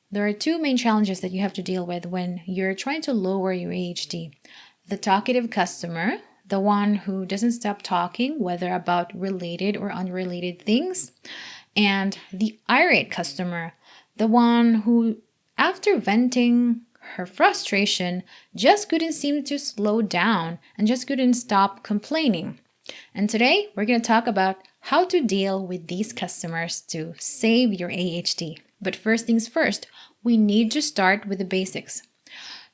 There are two main challenges that you have to deal with when you're trying to lower your AHT. The talkative customer, the one who doesn't stop talking, whether about related or unrelated things, and the irate customer, the one who, after venting her frustration, just couldn't seem to slow down and just couldn't stop complaining. And today we're going to talk about how to deal with these customers to save your AHT. But first things first, we need to start with the basics.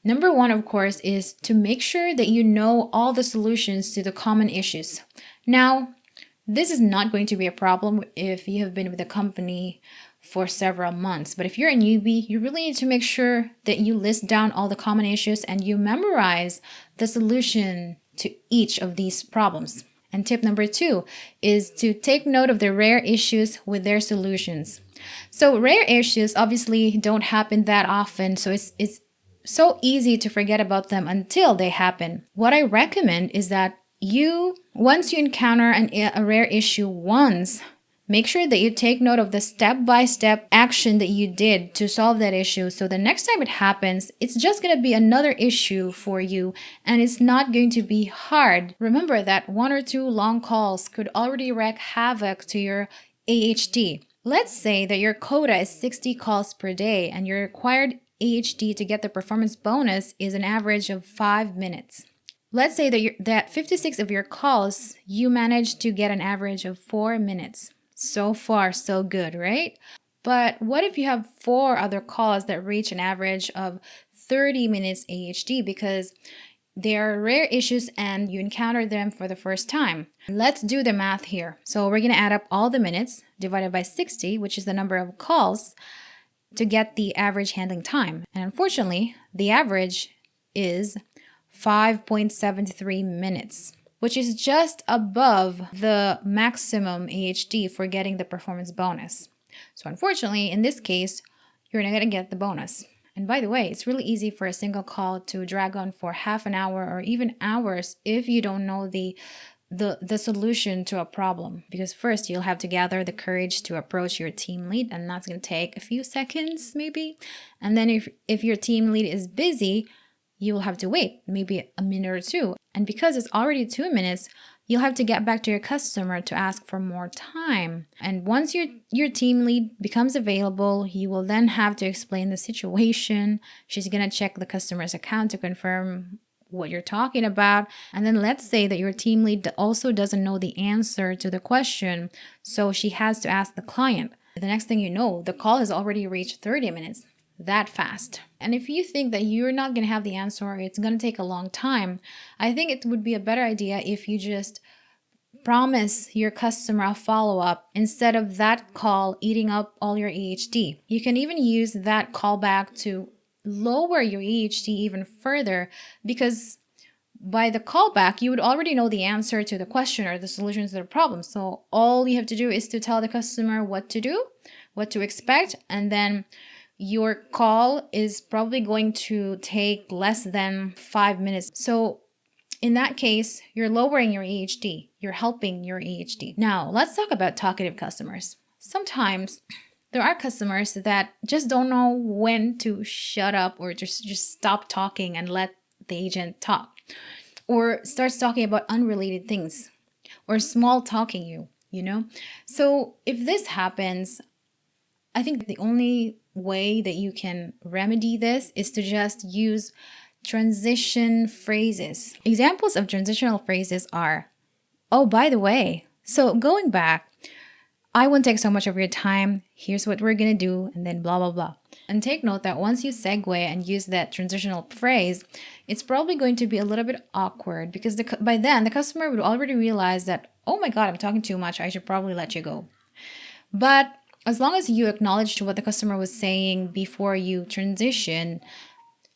Number one, of course, is to make sure that you know all the solutions to the common issues. Now, this is not going to be a problem if you have been with a company for several months. But if you're a newbie, you really need to make sure that you list down all the common issues and you memorize the solution to each of these problems. And tip number two is to take note of the rare issues with their solutions. So rare issues obviously don't happen that often, so it's so easy to forget about them until they happen. What I recommend is that once you encounter a rare issue once, make sure that you take note of the step-by-step action that you did to solve that issue. So the next time it happens, it's just going to be another issue for you and it's not going to be hard. Remember that one or two long calls could already wreak havoc to your AHT. Let's say that your quota is 60 calls per day and your required AHT to get the performance bonus is an average of 5 minutes. Let's say that 56 of your calls, you managed to get an average of 4 minutes. So far, so good, right? But what if you have 4 other calls that reach an average of 30 minutes AHT because they are rare issues and you encounter them for the first time? Let's do the math here. So we're going to add up all the minutes divided by 60, which is the number of calls, to get the average handling time. And unfortunately, the average is 5.73 minutes, which is just above the maximum AHT for getting the performance bonus. So unfortunately, in this case, you're not going to get the bonus. And by the way, it's really easy for a single call to drag on for half an hour or even hours if you don't know the solution to a problem. Because first, you'll have to gather the courage to approach your team lead, and that's going to take a few seconds maybe. And then if your team lead is busy, you will have to wait maybe a minute or two. And because it's already 2 minutes, you'll have to get back to your customer to ask for more time. And once your team lead becomes available, you will then have to explain the situation. She's going to check the customer's account to confirm what you're talking about. And then let's say that your team lead also doesn't know the answer to the question, so she has to ask the client. The next thing you know, the call has already reached 30 minutes. That fast. And if you think that you're not going to have the answer or it's going to take a long time, I think it would be a better idea if you just promise your customer a follow-up instead of that call eating up all your AHT. You can even use that callback to lower your AHT even further, because by the callback, you would already know the answer to the question or the solutions to the problem. So all you have to do is to tell the customer what to do, what to expect, and then your call is probably going to take less than 5 minutes. So in that case, you're lowering your AHT. You're helping your AHT. Now, let's talk about talkative customers. Sometimes there are customers that just don't know when to shut up or just stop talking and let the agent talk, or starts talking about unrelated things or small talking you know? So if this happens, I think the only way that you can remedy this is to just use transition phrases. Examples of transitional phrases are, oh, by the way, so going back, I won't take so much of your time. Here's what we're going to do, and then blah, blah, blah. And take note that once you segue and use that transitional phrase, it's probably going to be a little bit awkward because by then the customer would already realize that, oh my God, I'm talking too much. I should probably let you go. But as long as you acknowledge what the customer was saying before you transition,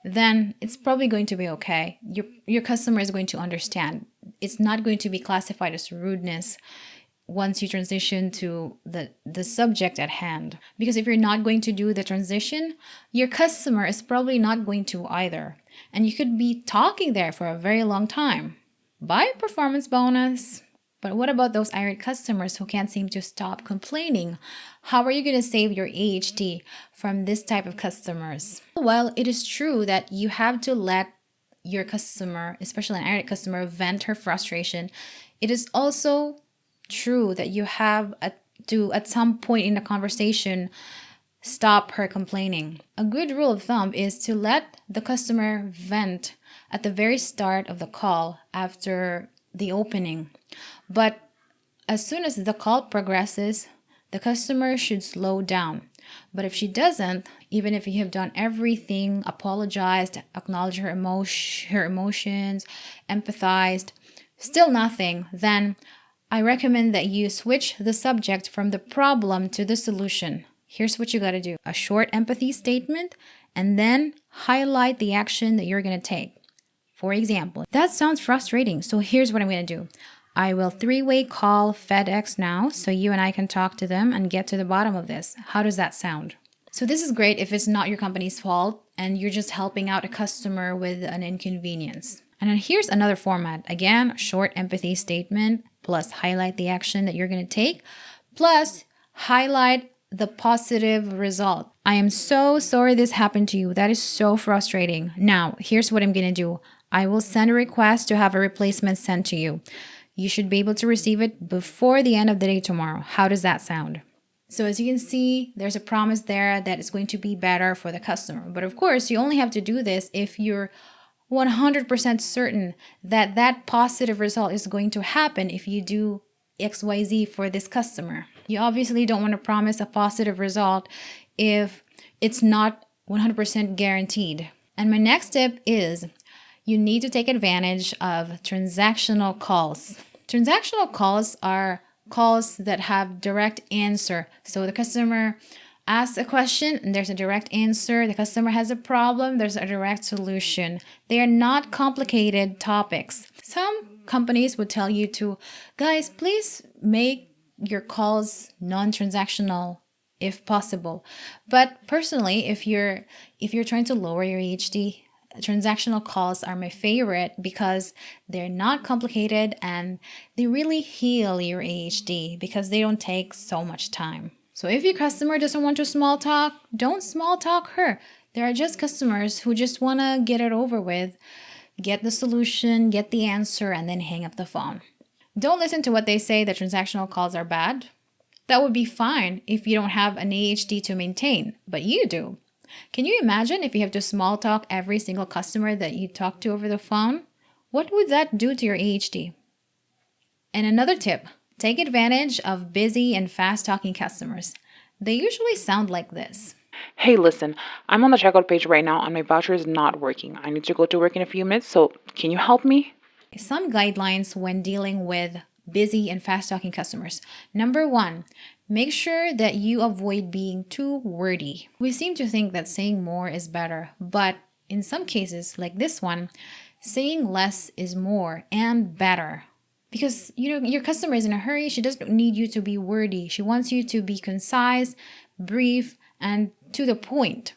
then it's probably going to be okay. Your customer is going to understand. It's not going to be classified as rudeness once you transition to the subject at hand. Because if you're not going to do the transition, your customer is probably not going to either. And you could be talking there for a very long time. By performance bonus, But what about those irate customers who can't seem to stop complaining? How are you going to save your AHT from this type of customers? Well, it is true that you have to let your customer, especially an irate customer, vent her frustration. It is also true that you have to, at some point in the conversation, stop her complaining. A good rule of thumb is to let the customer vent at the very start of the call after the opening. But as soon as the call progresses, the customer should slow down. But if she doesn't, even if you have done everything, apologized, acknowledged her emotions, empathized, still nothing, then I recommend that you switch the subject from the problem to the solution. Here's what you got to do. A short empathy statement, and then highlight the action that you're going to take. For example, that sounds frustrating, so here's what I'm going to do. I will three-way call FedEx now so you and I can talk to them and get to the bottom of this. How does that sound? So this is great if it's not your company's fault and you're just helping out a customer with an inconvenience. And then here's another format. Again, short empathy statement plus highlight the action that you're going to take plus highlight the positive result. I am so sorry this happened to you. That is so frustrating. Now, here's what I'm going to do. I will send a request to have a replacement sent to you. You should be able to receive it before the end of the day tomorrow. How does that sound? So as you can see, there's a promise there that it's going to be better for the customer. But of course, you only have to do this if you're 100% certain that that positive result is going to happen if you do XYZ for this customer. You obviously don't want to promise a positive result if it's not 100% guaranteed. And my next tip is you need to take advantage of transactional calls. Transactional calls are calls that have direct answer. So the customer asks a question and there's a direct answer. The customer has a problem, there's a direct solution. They are not complicated topics. Some companies would tell you to, guys, please make your calls non-transactional if possible. But personally, if you're trying to lower your AHT, transactional calls are my favorite because they're not complicated and they really heal your AHT because they don't take so much time. So if your customer doesn't want to small talk, don't small talk her. There are just customers who just want to get it over with, get the solution, get the answer, and then hang up the phone. Don't listen to what they say that transactional calls are bad. That would be fine if you don't have an AHT to maintain, but you do. Can you imagine if you have to small talk every single customer that you talk to over the phone? What would that do to your AHT? And another tip, take advantage of busy and fast-talking customers. They usually sound like this. Hey, listen, I'm on the checkout page right now and my voucher is not working. I need to go to work in a few minutes, so can you help me? Some guidelines when dealing with busy and fast-talking customers. Number 1, make sure that you avoid being too wordy. We seem to think that saying more is better, but in some cases, like this one, saying less is more and better. Because, your customer is in a hurry. She doesn't need you to be wordy. She wants you to be concise, brief, and to the point.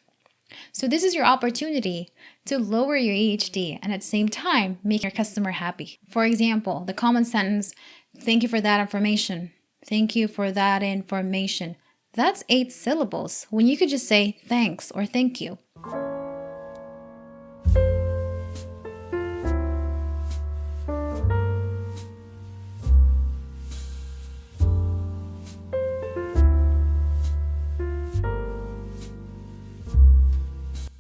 So this is your opportunity to lower your AHT and at the same time, make your customer happy. For example, the common sentence, thank you for that information. Thank you for that information. That's 8 syllables when you could just say thanks or thank you.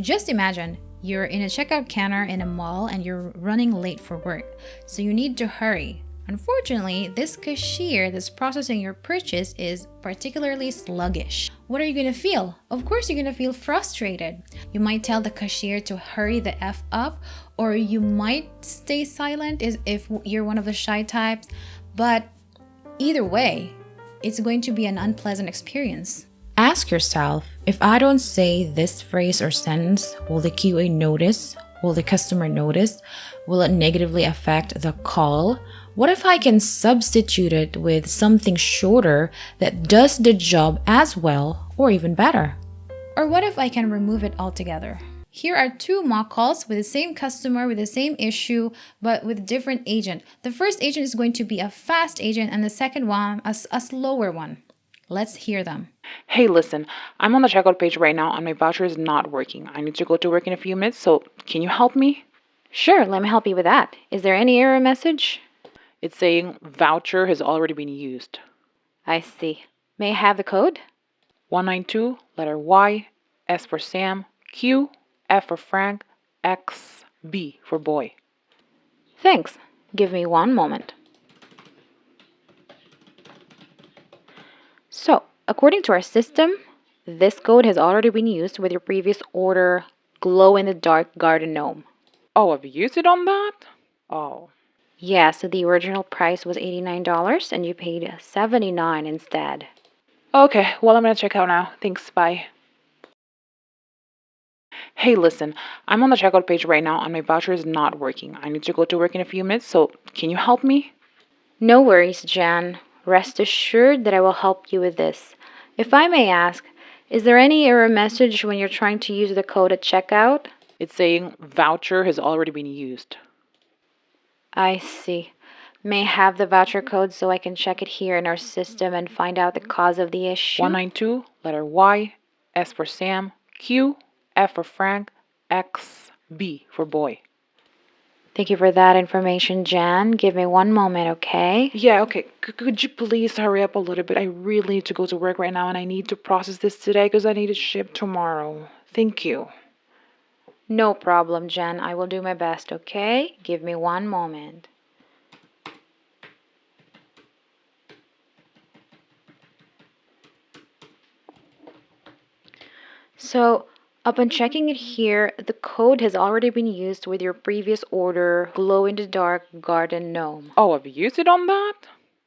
Just imagine you're in a checkout counter in a mall and you're running late for work, so you need to hurry. Unfortunately, this cashier that's processing your purchase is particularly sluggish. What are you going to feel? Of course, you're going to feel frustrated. You might tell the cashier to hurry the F up, or you might stay silent if you're one of the shy types, but either way, it's going to be an unpleasant experience. Ask yourself, if I don't say this phrase or sentence, will the QA notice? Will the customer notice? Will it negatively affect the call? What if I can substitute it with something shorter that does the job as well or even better? Or what if I can remove it altogether? Here are two mock calls with the same customer, with the same issue, but with a different agent. The first agent is going to be a fast agent and the second one a slower one. Let's hear them. Hey, listen, I'm on the checkout page right now and my voucher is not working. I need to go to work in a few minutes, so can you help me? Sure, let me help you with that. Is there any error message? It's saying voucher has already been used. I see. May I have the code? 192, letter Y, S for Sam, Q, F for Frank, X, B for boy. Thanks. Give me one moment. So, according to our system, this code has already been used with your previous order, glow-in-the-dark garden gnome. Oh, I've used it on that? Oh. Yeah, so the original price was $89 and you paid $79 instead. Okay, well, I'm gonna check out now. Thanks, bye. Hey, listen, I'm on the checkout page right now and my voucher is not working. I need to go to work in a few minutes, so can you help me? No worries, Jan. Rest assured that I will help you with this. If I may ask, is there any error message when you're trying to use the code at checkout? It's saying voucher has already been used. I see. May I have the voucher code so I can check it here in our system and find out the cause of the issue? 192, letter Y, S for Sam, Q, F for Frank, X, B for boy. Thank you for that information, Jan. Give me one moment, okay? Yeah, okay. Could you please hurry up a little bit? I really need to go to work right now and I need to process this today because I need it shipped tomorrow. Thank you. No problem, Jan. I will do my best, okay? Give me one moment. So, upon checking it here, the code has already been used with your previous order, glow-in-the-dark garden gnome. Oh, I've used it on that?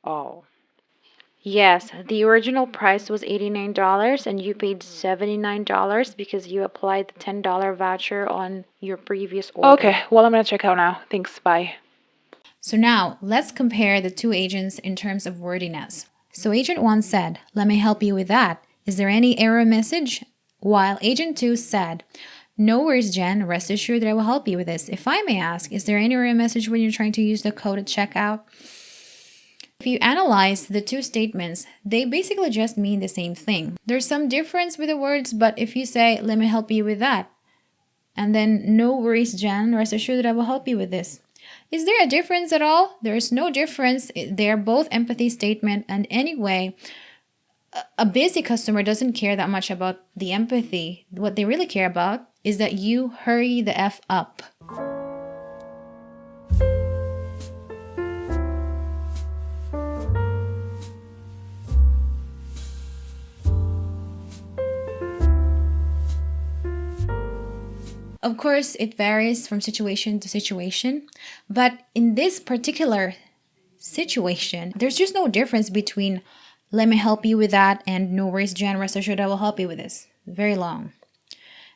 Oh. Yes, the original price was $89 and you paid $79 because you applied the $10 voucher on your previous order. Okay, well, I'm gonna check out now. Thanks, bye. So now let's compare the two agents in terms of wordiness. So agent 1 said, "Let me help you with that. Is there any error message?" While agent 2 said, "No worries, Jen. Rest assured that I will help you with this. If I may ask, is there any error message when you're trying to use the code at checkout?" If you analyze the two statements, they basically just mean the same thing. There's some difference with the words, but if you say, "Let me help you with that," and then, "No worries, Jen. Rest assured that I will help you with this." Is there a difference at all? There is no difference. They're both empathy statement. And anyway, a busy customer doesn't care that much about the empathy. What they really care about is that you hurry the F up. Of course, it varies from situation to situation, but in this particular situation, there's just no difference between "Let me help you with that" and "No worries, Jen, rest assured I will help you with this." Very long.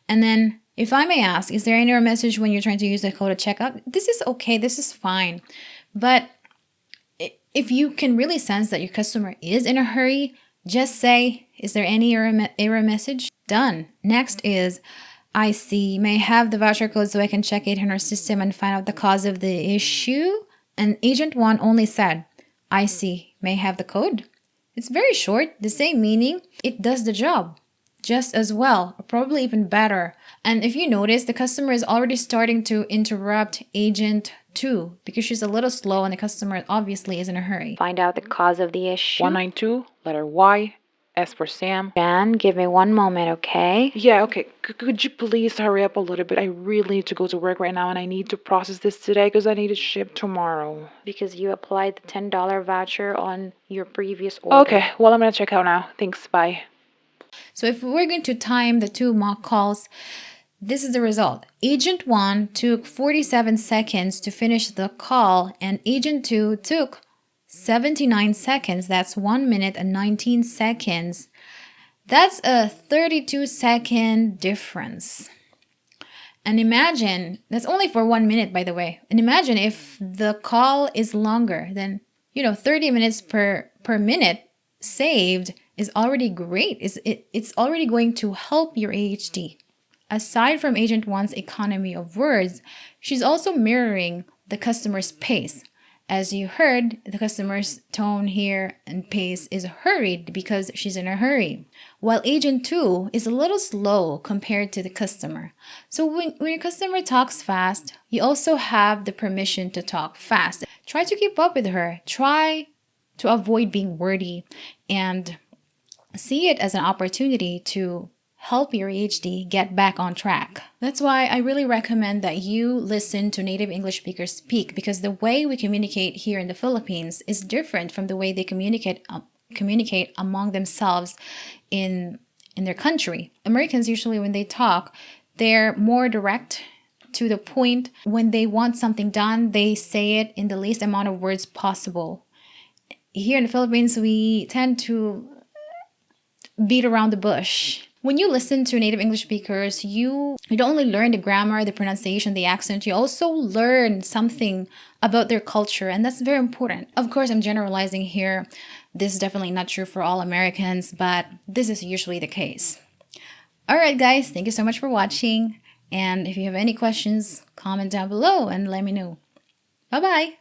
And then, if I may ask, is there any error message when you're trying to use the code at checkout? This is okay, this is fine. But if you can really sense that your customer is in a hurry, just say, "Is there any error message?" Done. Next is, "I see. May I have the voucher code so I can check it in our system and find out the cause of the issue?" And agent 1 only said, "I see. May I have the code?" It's very short, the same meaning. It does the job just as well, or probably even better. And if you notice, the customer is already starting to interrupt agent 2 because she's a little slow and the customer obviously is in a hurry. Find out the cause of the issue. 192, letter Y, S for Sam. Jan, give me one moment, okay? Yeah, okay. Could you please hurry up a little bit? I really need to go to work right now and I need to process this today because I need it shipped tomorrow. Because you applied the $10 voucher on your previous order. Okay, well, I'm gonna check out now. Thanks, bye. So if we're going to time the two mock calls, this is the result. Agent 1 took 47 seconds to finish the call and agent 2 took 79 seconds. That's 1 minute and 19 seconds. That's a 32-second difference. And imagine, that's only for 1 minute, by the way. And imagine if the call is longer, then, 30 minutes per minute saved is already great. It's already going to help your AHT aside from Agent 1's economy of words, she's also mirroring the customer's pace. As you heard, the customer's tone here and pace is hurried because she's in a hurry, while Agent 2 is a little slow compared to the customer. So when your customer talks fast, you also have the permission to talk fast. Try to keep up with her. Try to avoid being wordy and see it as an opportunity to help your ADHD get back on track. That's why I really recommend that you listen to native English speakers speak, because the way we communicate here in the Philippines is different from the way they communicate among themselves in their country. Americans usually, when they talk, they're more direct, to the point. When they want something done, they say it in the least amount of words possible. Here in the Philippines, we tend to beat around the bush. When you listen to native English speakers, you don't only learn the grammar, the pronunciation, the accent, you also learn something about their culture, and that's very important. Of course, I'm generalizing here. This is definitely not true for all Americans, but this is usually the case. All right, guys, thank you so much for watching. And if you have any questions, comment down below and let me know. Bye-bye.